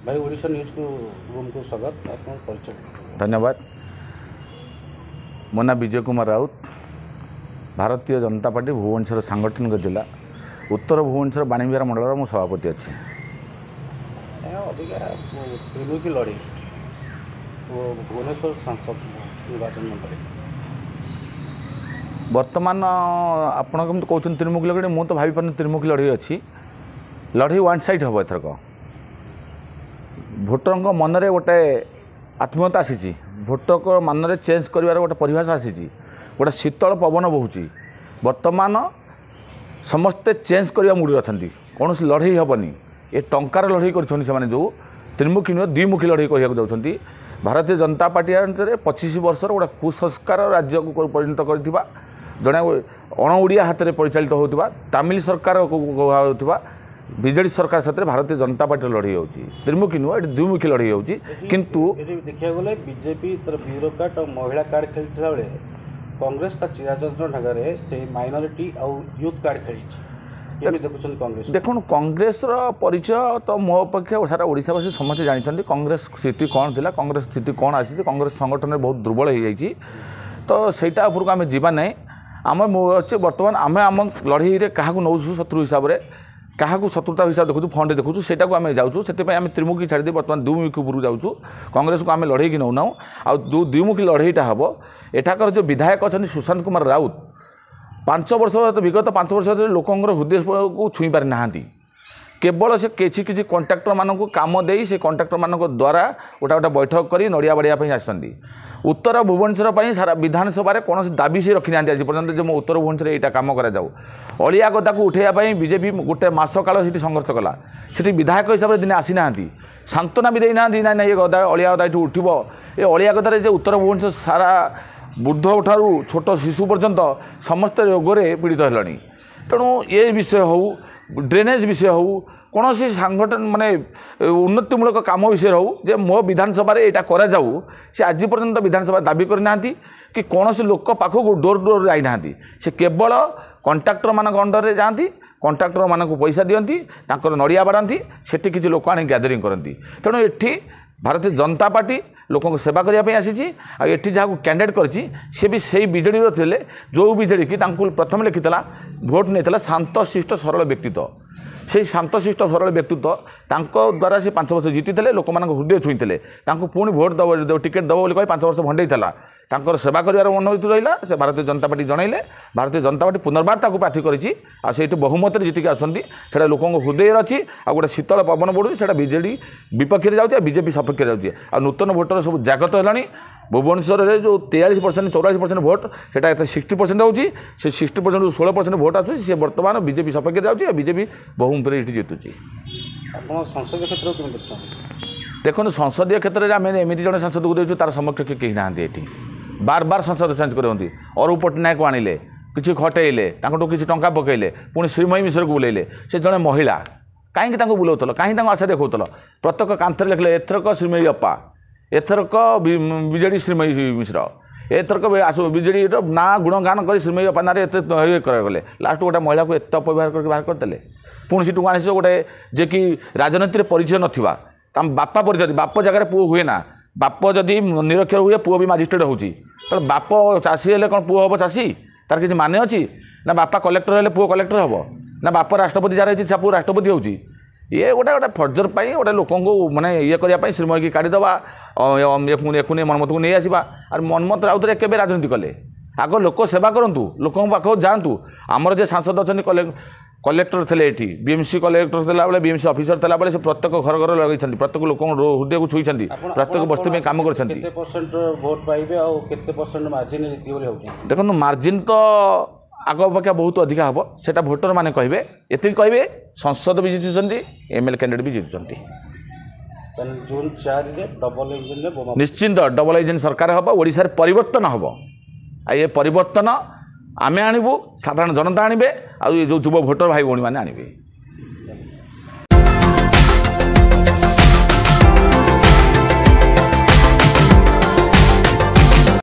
भाई ओडिशा न्यूज को रूम को स्वागत आपको परिचय। धन्यवाद। मो ना विजय कुमार राउत, भारतीय जनता पार्टी भुवनेश्वर सांगठनिक जिला उत्तर भुवनेश्वर बाणीविहार मंडल मो सभापति अच्छी अधिका त्रिमुखी लड़े वो भुवनेश्वर सांसद निर्वाचन मंडल बर्तमान आपड़ कमी कहते त्रिमुखी लड़े मुझे तो भाई त्रिमुखी लड़े अच्छी लड़े वन साइड हम एथरक भोटर मनरे गोटे आत्मीयता आसी भोटर मनरे चेंज कर गोटे परिभाषा आसी गोटे शीतल पवन बहुची बर्तमान समस्ते चेंज करने मुड अच्छा कौन लड़े हेनी ये टंकार लड़े कर जो त्रिमुखी नुह द्विमुखी लड़े कहते भारतीय जनता पार्टी 25 वर्ष गोटे कुसंस्कार राज्य को परिणत कर जड़े अणओडिया हाथ में परिचालित होता तमिल सरकार होता बीजेडी सरकार साथ भारतीय जनता पार्टी लड़े होती त्रिमुखी नुह ये द्विमुखी लड़े होती किंतु देखा गले बीजेपी तर ब्यूरो कार्ड और महिला कार्ड खेलता बेले कांग्रेस चिराचरण ढंग से माइनॉरिटी और यूथ कार्ड खेली कांग्रेस देखो कांग्रेस परिचय तो मो पक्षे सारा ओडिशावासी समस्त जानते कांग्रेस स्थिति कौन थी कांग्रेस स्थिति कौन आसी कांग्रेस संगठन में बहुत दुर्बल हो जाए तो सहीटा उपरको आम जावा ना आम अच्छे बर्तमान आम आम लड़े क्या नौ शत्रु हिसाब से क्या शत्रुता हिसाब देखु फंड देखु से आम जाऊँ से आम त्रिमुखी छाड़ी बर्तमान द्विमुखी उपरको जाऊँ कांग्रेस को आम लड़े की नौना आ द्विमुखी लड़ेटा हम एठाकर जो विधायक अच्छा सुशांत कुमार राउत 5 वर्ष विगत 5 वर्ष लोकंर हृदय को छुई पारि ना केवल से किसी कंट्राक्टर मानक काम दे से कंट्राक्टर मान द्वारा गोटे गोटे बैठक कर नड़िया बाड़िया आसती उत्तर भुवनेश्वर सारा विधानसभा कौन दाबी से रखी ना आज पर्यटन जो उत्तर भुवनेश्वर यहाँ कम कराऊ अलिया गदा को उठाइवाई बीजेपी गोटे मस काल से संघर्ष कला से विधायक हिसाब से दिन आसी ना सांत्वना भी देना ना ये गदा अलिया गदा ये उठब ये अलिया गदार उत्तर भुवनेश्वर सारा वृद्ध ठारू छोट शिशु पर्यंत समस्त रोगे पीड़ित है तेणु ये विषय हो ड्रेनेज विषय हो कौन सांगठन माने उन्नतिमूलक कम विषय हो जे मो विधानसभा यहाँ कराऊ सी आज पर्यंत विधानसभा दाबी करना कि कौन लोक पाखक डोर डोर जाना से केवल कंट्राक्टर मान अंडर जाती कंट्राक्टर मान पैसा दिंती नड़िया बाढ़ती से किसी लोक आनी गैदरिंग करती तेणु ये भारतीय जनता पार्टी लोक सेवा करने आसी ये जहाँ कैंडिडेट कर भी से बीजेडी थे जो बीजेडी की प्रथम लिखिता भोट नहीं शांत शिष्ट सरल व्यक्तित्व से शांत शिष्ट सरल व्यक्तित्व द्वारा से 5 वर्ष जीति लोक मान हृदय छुईते पुणी भोट दब टिकेट दब बोली 5 वर्ष भंडे तांकर सेवा कर मनोवृत्ति रहा से भारतीय जनता पार्टी जनइले भारतीय जनता पार्टी पुनर्बार प्रार्थी कर बहुमत जीतिक आसती से लोक हृदय अच्छी आ गोटे शीतल पवन बढ़ुची से बीजेडी विपक्ष जाऊँगी बीजेपी सपक्ष जाऊँगी आ नूतन भोटर सब जागत है भुवनेश्वर में जो 43% 44% भोट से 60% होची से 60% 16% भोट आसुची से बर्तमान बीजेपी सपक्ष जाऊँगी बीजेपी बहुमत ये जीतुची संसदीय क्षेत्र देखो संसदीय क्षेत्र में आम एमती जन सांसद को देचु तार समकक्ष कहीं ना ये बार बार संसद चेंज करते अरूप पट्टनायक को आणिले किसी खटेले किसी टंका पकईले पुणी श्रीमयी मिश्र को बुलेले से जड़े महिला कहीं बुलाऊल कहीं आशा देखा प्रत्येक कांथर लिखले एथरक श्रीमयी अप्पा एथरक बीजेडी श्रीमयी मिश्र एथरक बीजेडी ना गुणगान कर श्रीमयी अप्पा ना ये गले लास्ट गोटे महिला को एत अपव्यवहार करके बाहर करदे पुणी सीटू आनी गोटे जे कि राजनीति परिचय नाथवा बापा परिचय बाप जगह पुओ हुए ना बाप जदि निरक्षर हुए पुओ भी मजिस्ट्रेट होची तो बाप चाषी हेले कौन पुओ हम चाषी तार किसी माने अच्छी ना बापा कलेक्टर हेले पुओ कलेक्टर हम ना बाप राष्ट्रपति जार है पुओ राष्ट्रपति होची ये गोटे गोटे फर्जर पाई गोटे लोक माने ये करने श्रीमयी की काढ़ीदवा पुणी मनमत को नहीं आसवा और मनमत राउत केवे राजनीति कले आग लोक सेवा करूँ लोक पाख जातु आमर जे सांसद अच्छा कलेक्टर थे ये बीएमसी कलेक्टर थे बीएमसी ऑफिसर थे बेले से प्रत्येक घर घर लगे प्रत्येक लोक हृदय को छुई प्रत्येक बस्ती में कम कर देखो मार्जिन तो आग अपेक्षा बहुत अधिका हम से भोटर मैंने कहे ये कहे संसद भी जीतुंट एमएलए कैंडिडेट भी जीतुंट जून 4 डबल इंजन निश्चिंत डबल इंजन सरकार हम ओडिशा परिवर्तन हम ये परिवर्तन आमे आणबू साधारण जनता आणबे आ जो युव भोटर भाई भौणी मैंने आणबे।